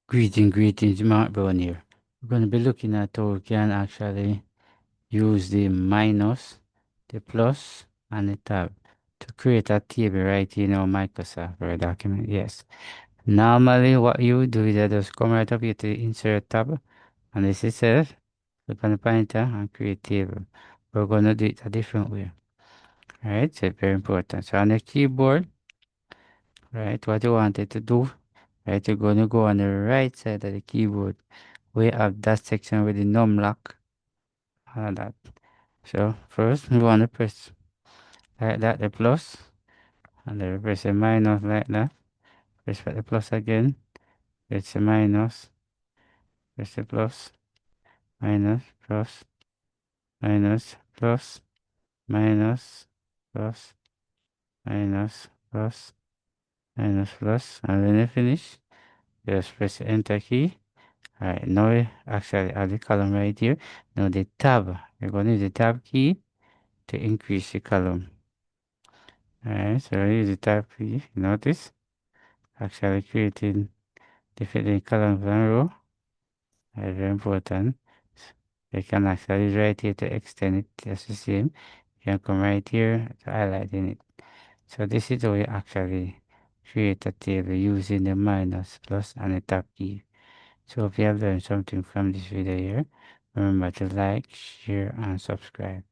Greetings, Mark Brown here. We're going to be looking at how we can actually use the minus, the plus, and the tab to create a table right in our Microsoft Word document. Yes. Normally, what you would do is just come right up here to the Insert tab, and this is it. Click on the pointer and create table. We're going to do it a different way. Right? So very important. So on the keyboard, right, what you wanted to do, right, you're going to go on the right side of the keyboard. We have that section with the num lock and that. So first we want to press like that the plus, and then press the minus like that. Press the plus again. Press the minus. Press the plus. Minus plus minus plus minus plus minus plus minus plus, and when you finish, just press the enter key. Alright, now we actually add the column right here. Now the tab, you're going to use the tab key to increase the column. Alright, so I use the tab key. Notice actually creating different columns and row. Very important. You can actually right here to extend it just the same. You can come right here to highlighting it. So this is how we actually create a table using the minus, plus, and the tab key. So if you have learned something from this video here, remember to like, share, and subscribe.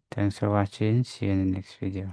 Thanks for watching. See you in the next video.